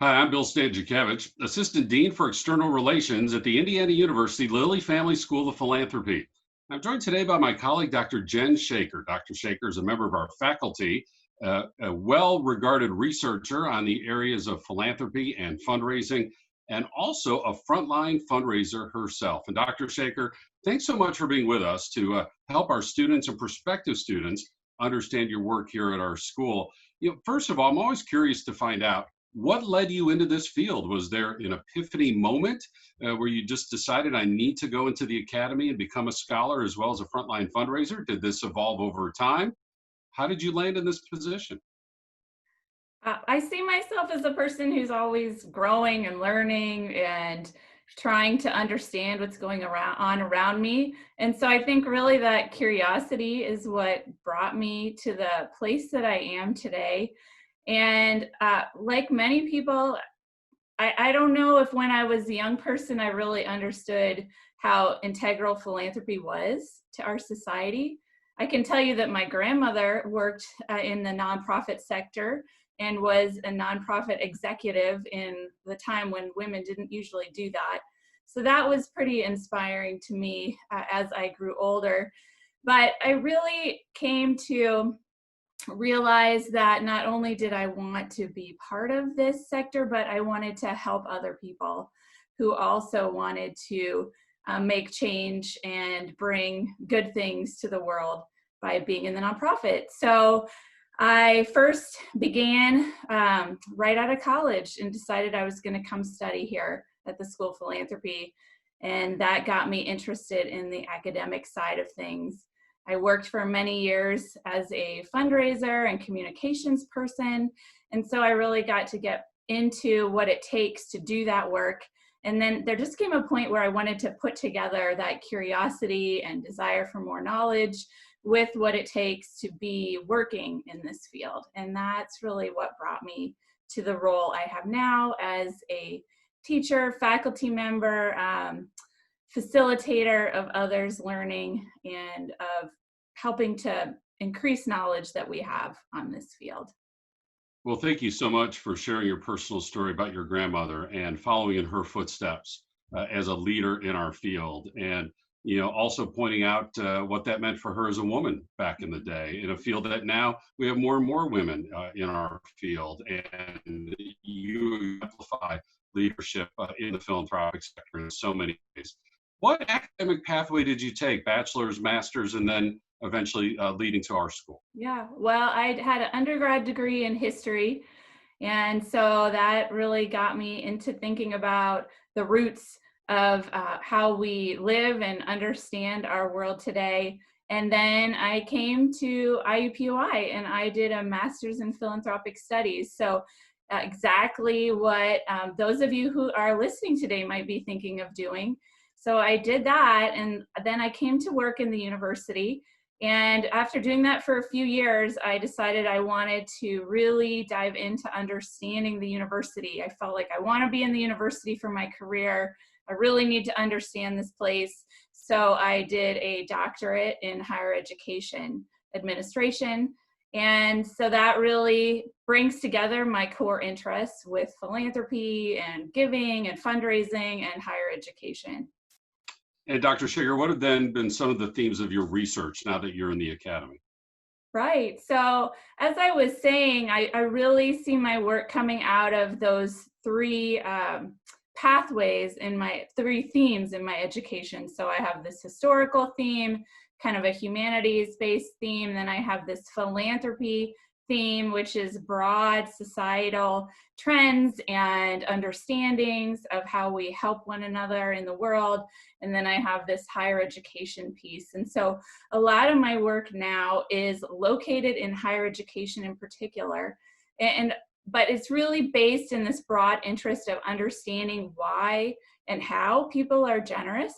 Hi, I'm Bill Stanczykiewicz, Assistant Dean for External Relations at the Indiana University Lilly Family School of Philanthropy. I'm joined today by my colleague, Dr. Jen Shaker. Dr. Shaker is a member of our faculty, a well regarded researcher on the areas of philanthropy and fundraising, and also a frontline fundraiser herself. And Dr. Shaker, thanks so much for being with us to help our students and prospective students understand your work here at our school. First of all, I'm always curious to find out what led you into this field. Was there an epiphany moment where you just decided I need to go into the academy and become a scholar as well as a frontline fundraiser? Did this evolve over time? How did you land in this position? I see myself as a person who's always growing and learning and trying to understand what's going around me. And so I think really that curiosity is what brought me to the place that I am today. And like many people, I don't know if when I was a young person, I really understood how integral philanthropy was to our society. I can tell you that my grandmother worked in the nonprofit sector and was a nonprofit executive in the time when women didn't usually do that. So that was pretty inspiring to me as I grew older. But I really came to realized that not only did I want to be part of this sector, but I wanted to help other people who also wanted to make change and bring good things to the world by being in the nonprofit. So I first began right out of college and decided I was going to come study here at the School of Philanthropy. And that got me interested in the academic side of things. I worked for many years as a fundraiser and communications person. And so I really got to get into what it takes to do that work. And then there just came a point where I wanted to put together that curiosity and desire for more knowledge with what it takes to be working in this field. And that's really what brought me to the role I have now as a teacher, faculty member, facilitator of others' learning and of helping to increase knowledge that we have on this field. Well, thank you so much for sharing your personal story about your grandmother and following in her footsteps as a leader in our field. And also pointing out what that meant for her as a woman back in the day in a field that now we have more and more women in our field. And you amplify leadership in the philanthropic sector in so many ways. What academic pathway did you take? Bachelor's, master's, and then eventually leading to our school? Yeah, well, I had an undergrad degree in history. And so that really got me into thinking about the roots of how we live and understand our world today. And then I came to IUPUI and I did a master's in philanthropic studies. So exactly what those of you who are listening today might be thinking of doing. So I did that, and then I came to work in the university. And after doing that for a few years, I decided I wanted to really dive into understanding the university. I felt like I want to be in the university for my career. I really need to understand this place. So I did a doctorate in higher education administration. And so that really brings together my core interests with philanthropy and giving and fundraising and higher education. And Dr. Sugar, what have then been some of the themes of your research now that you're in the academy? Right. So as I was saying, I really see my work coming out of those three pathways in my three themes in my education. So I have this historical theme, kind of a humanities-based theme. Then I have this philanthropy theme, which is broad societal trends and understandings of how we help one another in the world. And then I have this higher education piece. And so a lot of my work now is located in higher education in particular. But it's really based in this broad interest of understanding why and how people are generous,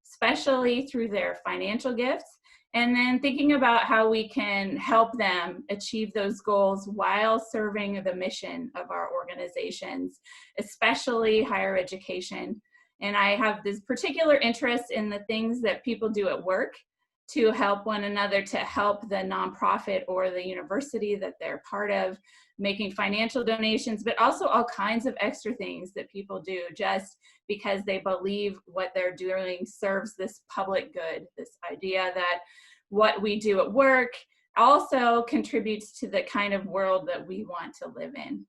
especially through their financial gifts, and then thinking about how we can help them achieve those goals while serving the mission of our organizations, especially higher education. And I have this particular interest in the things that people do at work to help one another, to help the nonprofit or the university that they're part of, making financial donations, but also all kinds of extra things that people do just because they believe what they're doing serves this public good, this idea that what we do at work also contributes to the kind of world that we want to live in.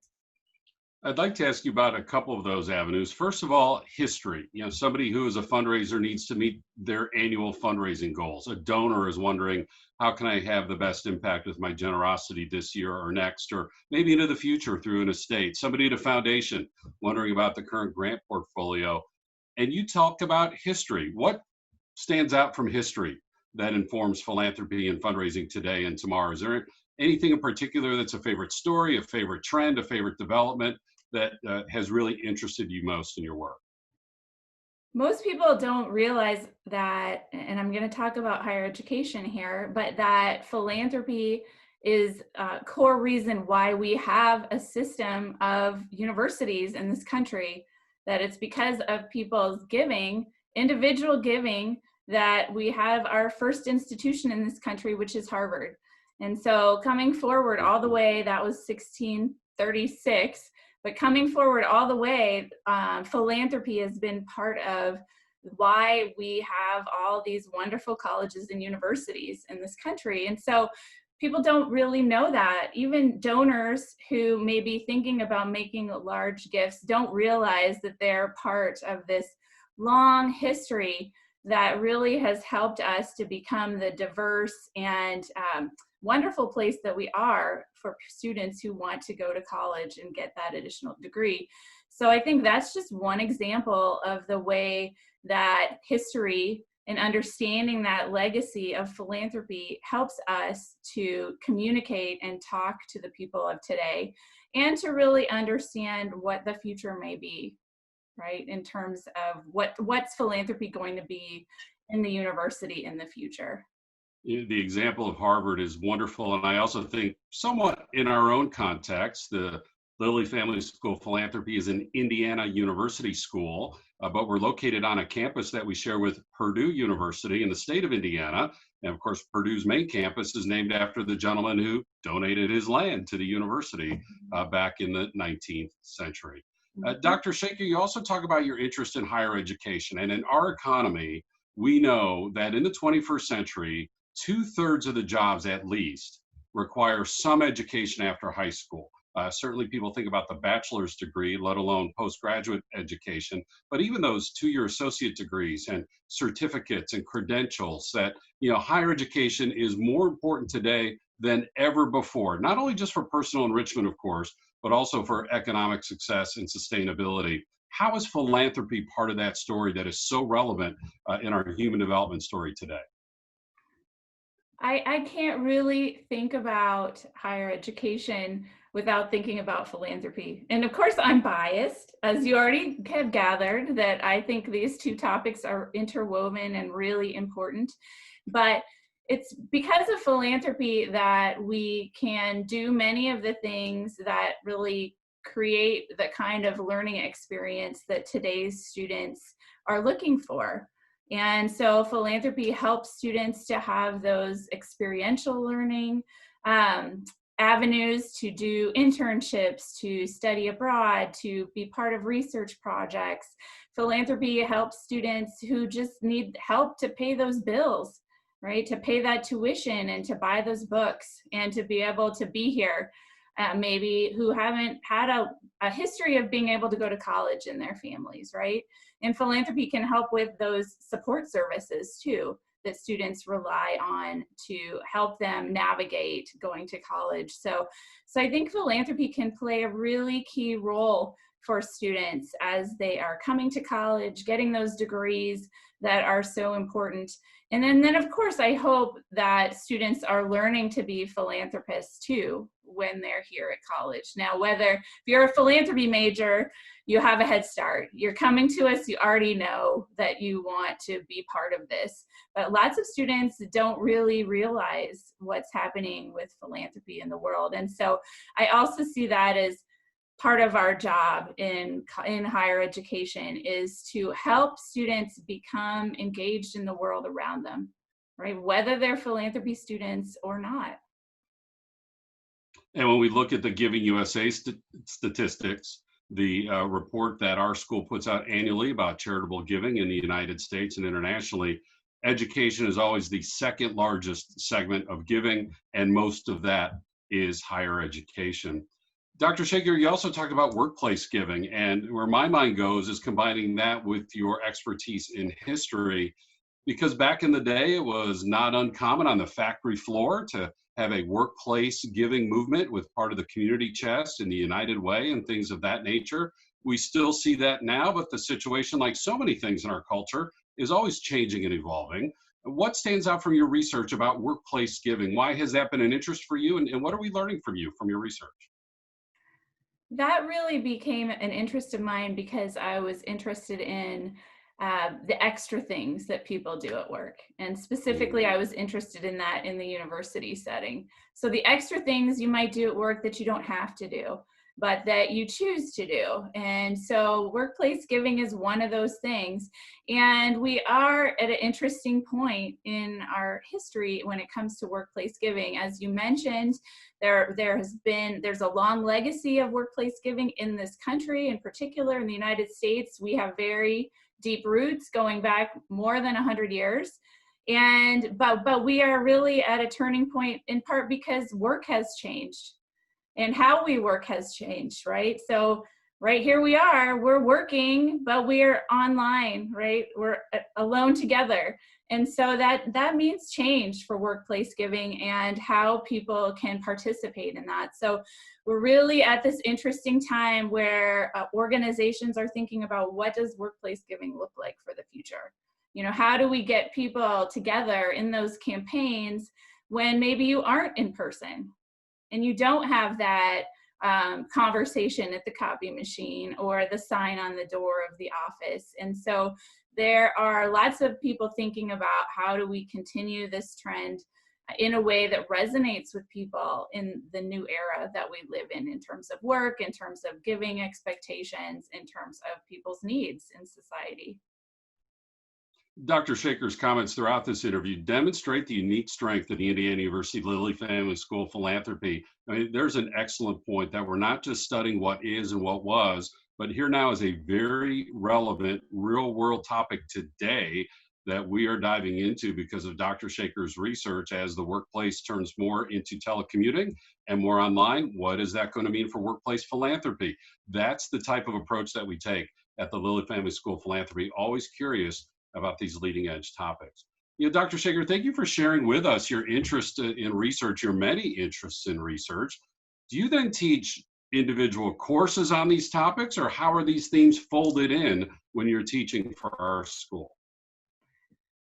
I'd like to ask you about a couple of those avenues. First of all, history. Somebody who is a fundraiser needs to meet their annual fundraising goals. A donor is wondering, how can I have the best impact with my generosity this year or next, or maybe into the future through an estate? Somebody at a foundation wondering about the current grant portfolio. And you talked about history. What stands out from history that informs philanthropy and fundraising today and tomorrow? Is there anything in particular that's a favorite story, a favorite trend, a favorite development that has really interested you most in your work? Most people don't realize that, and I'm going to talk about higher education here, but that philanthropy is a core reason why we have a system of universities in this country, that it's because of people's giving, individual giving, that we have our first institution in this country, which is Harvard. And so coming forward all the way, that was 1636, but coming forward all the way, philanthropy has been part of why we have all these wonderful colleges and universities in this country. And so people don't really know that. Even donors who may be thinking about making large gifts don't realize that they're part of this long history that really has helped us to become the diverse and wonderful place that we are for students who want to go to college and get that additional degree. So I think that's just one example of the way that history and understanding that legacy of philanthropy helps us to communicate and talk to the people of today and to really understand what the future may be, right? In terms of what's philanthropy going to be in the university in the future. The example of Harvard is wonderful. And I also think, somewhat in our own context, the Lilly Family School of Philanthropy is an Indiana University school, but we're located on a campus that we share with Purdue University in the state of Indiana. And of course, Purdue's main campus is named after the gentleman who donated his land to the university back in the 19th century. Dr. Shaker, you also talk about your interest in higher education. And in our economy, we know that in the 21st century, 2/3 of the jobs at least require some education after high school. Certainly people think about the bachelor's degree, let alone postgraduate education, but even those 2-year associate degrees and certificates and credentials, that higher education is more important today than ever before, not only just for personal enrichment, of course, but also for economic success and sustainability. How is philanthropy part of that story that is so relevant in our human development story today? I can't really think about higher education without thinking about philanthropy. And of course, I'm biased, as you already have gathered, that I think these two topics are interwoven and really important. But it's because of philanthropy that we can do many of the things that really create the kind of learning experience that today's students are looking for. And so philanthropy helps students to have those experiential learning avenues, to do internships, to study abroad, to be part of research projects. Philanthropy helps students who just need help to pay those bills, right? To pay that tuition and to buy those books and to be able to be here. Maybe who haven't had a history of being able to go to college in their families, right? And philanthropy can help with those support services too, that students rely on to help them navigate going to college. So I think philanthropy can play a really key role for students as they are coming to college, getting those degrees that are so important. And then of course, I hope that students are learning to be philanthropists too when they're here at college. Now, whether if you're a philanthropy major, you have a head start. You're coming to us, you already know that you want to be part of this. But lots of students don't really realize what's happening with philanthropy in the world. And so I also see that as part of our job in higher education, is to help students become engaged in the world around them. right? Whether they're philanthropy students or not. And when we look at the Giving USA statistics, the report that our school puts out annually about charitable giving in the United States and internationally, education is always the second largest segment of giving, and most of that is higher education. Dr. Shaker, you also talked about workplace giving, and where my mind goes is combining that with your expertise in history, because back in the day, it was not uncommon on the factory floor to have a workplace giving movement with part of the community chest and the United Way and things of that nature. We still see that now, but the situation, like so many things in our culture, is always changing and evolving. What stands out from your research about workplace giving? Why has that been an interest for you? And what are we learning from you from your research? That really became an interest of mine because I was interested in the extra things that people do at work. And specifically, I was interested in that in the university setting. So the extra things you might do at work that you don't have to do, but that you choose to do. And so workplace giving is one of those things. And we are at an interesting point in our history when it comes to workplace giving. As you mentioned, there's a long legacy of workplace giving in this country, in particular in the United States. We have very deep roots going back more than 100 years. But we are really at a turning point, in part because work has changed and how we work has changed, right? So right here we are, we're working, but we're online, right? We're alone together. And so that means change for workplace giving and how people can participate in that. So we're really at this interesting time where organizations are thinking about, what does workplace giving look like for the future? You know, how do we get people together in those campaigns when maybe you aren't in person and you don't have that conversation at the copy machine or the sign on the door of the office? And so there are lots of people thinking about, how do we continue this trend in a way that resonates with people in the new era that we live in terms of work, in terms of giving expectations, in terms of people's needs in society. Dr. Shaker's comments throughout this interview demonstrate the unique strength of the Indiana University Lilly Family School philanthropy. I mean, there's an excellent point that we're not just studying what is and what was, but here now is a very relevant real world topic today that we are diving into because of Dr. Shaker's research. As the workplace turns more into telecommuting and more online, what is that going to mean for workplace philanthropy? That's the type of approach that we take at the Lilly Family School Philanthropy, always curious about these leading edge topics. You know, Dr. Shaker, thank you for sharing with us your interest in research, your many interests in research. Do you then teach individual courses on these topics, or how are these themes folded in when you're teaching for our school?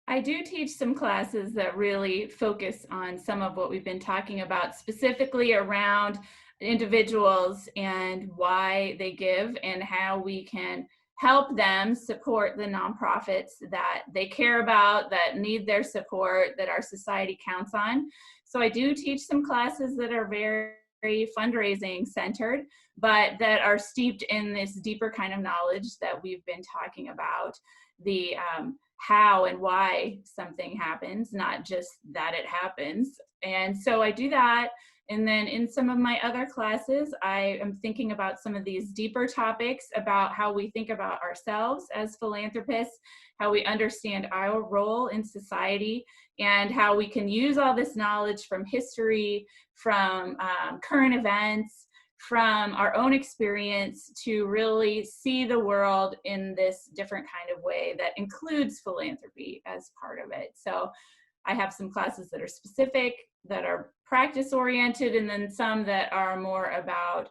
I do teach some classes that really focus on some of what we've been talking about, specifically around individuals and why they give and how we can help them support the nonprofits that they care about, that need their support, that our society counts on. So I do teach some classes that are very fundraising centered, but that are steeped in this deeper kind of knowledge that we've been talking about, the how and why something happens, not just that it happens. And so I do that. And then in some of my other classes, I am thinking about some of these deeper topics about how we think about ourselves as philanthropists, how we understand our role in society, and how we can use all this knowledge from history, from current events, from our own experience to really see the world in this different kind of way that includes philanthropy as part of it. So I have some classes that are specific, that are practice oriented, and then some that are more about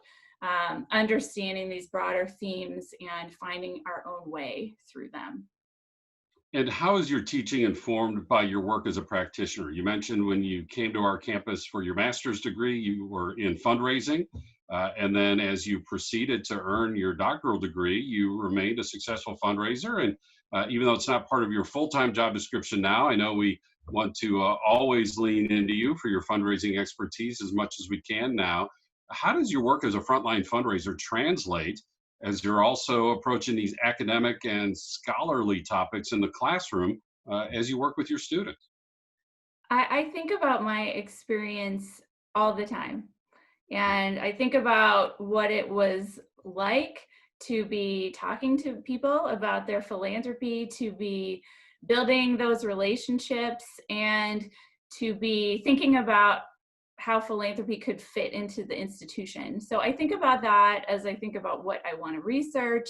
understanding these broader themes and finding our own way through them. And how is your teaching informed by your work as a practitioner? You mentioned when you came to our campus for your master's degree, you were in fundraising. And then as you proceeded to earn your doctoral degree, you remained a successful fundraiser. And even though it's not part of your full-time job description now, I know we want to always lean into you for your fundraising expertise as much as we can now. How does your work as a frontline fundraiser translate as you're also approaching these academic and scholarly topics in the classroom as you work with your students? I think about my experience all the time. And I think about what it was like to be talking to people about their philanthropy, to be building those relationships, and to be thinking about how philanthropy could fit into the institution. So I think about that as I think about what I want to research,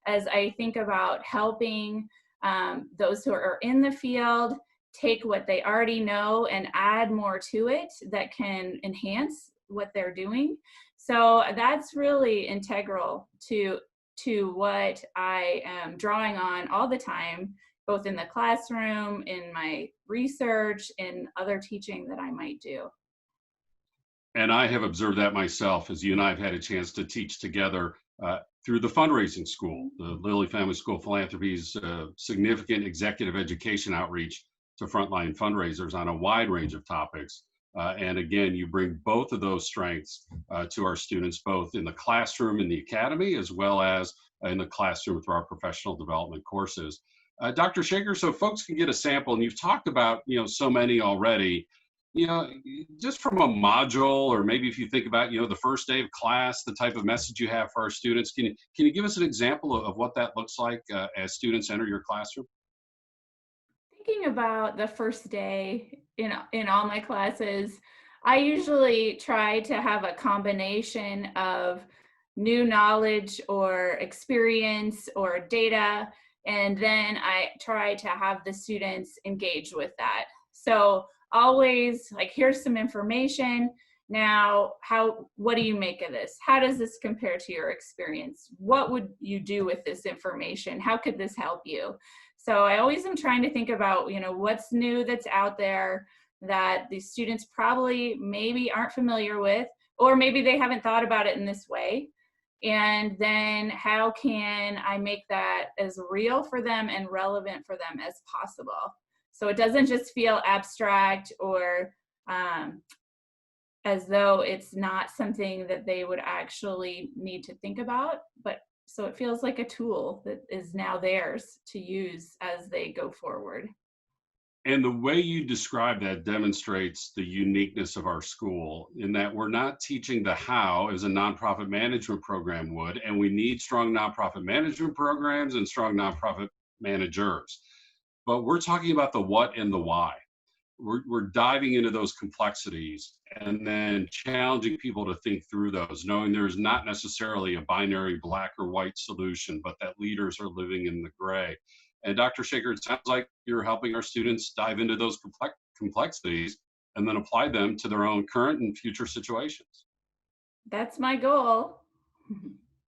as I think about helping those who are in the field take what they already know and add more to it that can enhance what they're doing. So that's really integral to what I am drawing on all the time, both in the classroom, in my research, in other teaching that I might do. And I have observed that myself as you and I have had a chance to teach together through the fundraising school, the Lilly Family School of Philanthropy's significant executive education outreach to frontline fundraisers on a wide range of topics. And again, you bring both of those strengths to our students, both in the classroom in the academy, as well as in the classroom through our professional development courses. Dr. Shaker, so folks can get a sample, and you've talked about, so many already, you know, just from a module, or maybe if you think about, the first day of class, the type of message you have for our students, can you give us an example of what that looks like as students enter your classroom? Thinking about the first day in all my classes, I usually try to have a combination of new knowledge or experience or data, and then I try to have the students engage with that. So always like, here's some information. Now, what do you make of this? How does this compare to your experience? What would you do with this information? How could this help you? So I always am trying to think about, what's new that's out there that the students probably maybe aren't familiar with, or maybe they haven't thought about it in this way. And then how can I make that as real for them and relevant for them as possible? So it doesn't just feel abstract or as though it's not something that they would actually need to think about, but so it feels like a tool that is now theirs to use as they go forward. And the way you describe that demonstrates the uniqueness of our school in that we're not teaching the how as a nonprofit management program would, and we need strong nonprofit management programs and strong nonprofit managers. But we're talking about the what and the why. We're diving into those complexities and then challenging people to think through those, knowing there's not necessarily a binary black or white solution, but that leaders are living in the gray. And Dr. Shaker, it sounds like you're helping our students dive into those complexities and then apply them to their own current and future situations. That's my goal.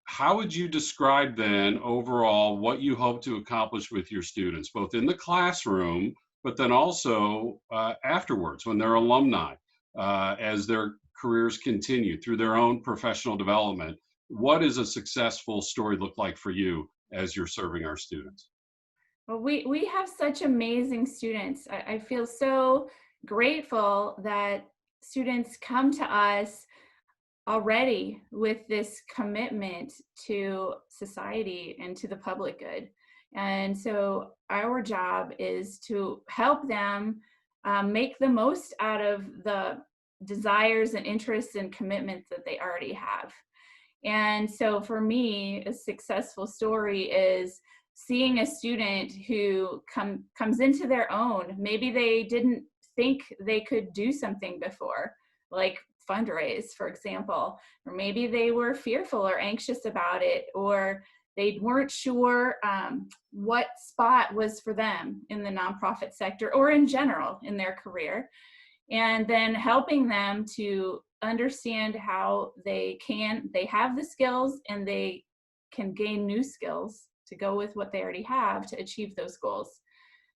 How would you describe then overall what you hope to accomplish with your students, both in the classroom, but then also afterwards when they're alumni, as their careers continue through their own professional development? What does a successful story look like for you as you're serving our students? Well, we have such amazing students. I feel so grateful that students come to us already with this commitment to society and to the public good. And so our job is to help them make the most out of the desires and interests and commitments that they already have. And so for me, a successful story is seeing a student who comes into their own. Maybe they didn't think they could do something before, like fundraise, for example, or maybe they were fearful or anxious about it, or they weren't sure what spot was for them in the nonprofit sector or in general in their career. And then helping them to understand how they have the skills and they can gain new skills to go with what they already have to achieve those goals.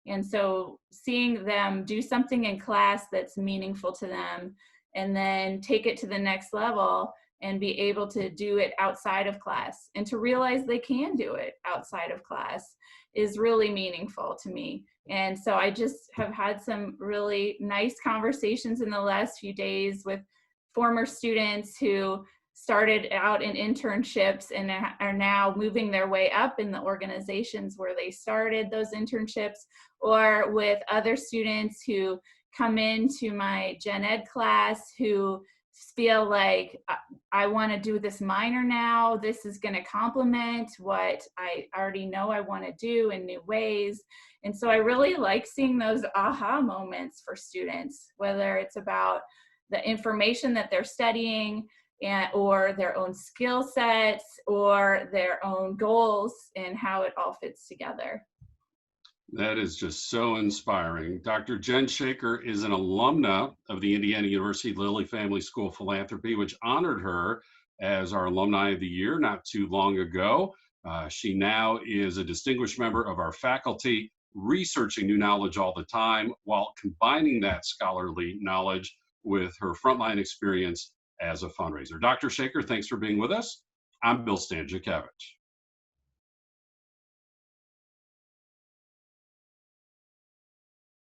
And so seeing them do something in class that's meaningful to them and then take it to the next level and be able to do it outside of class and to realize they can do it outside of class is really meaningful to me. And so I just have had some really nice conversations in the last few days with former students who started out in internships and are now moving their way up in the organizations where they started those internships, or with other students who come into my gen ed class who feel like I want to do this minor now. This is going to complement what I already know I want to do in new ways. And so I really like seeing those aha moments for students, whether it's about the information that they're studying or their own skill sets or their own goals and how it all fits together. That is just so inspiring. Dr. Jen Shaker is an alumna of the Indiana University Lilly Family School of Philanthropy, which honored her as our Alumni of the Year not too long ago. She now is a distinguished member of our faculty, researching new knowledge all the time while combining that scholarly knowledge with her frontline experience as a fundraiser. Dr. Shaker, thanks for being with us. I'm Bill Stanczykiewicz.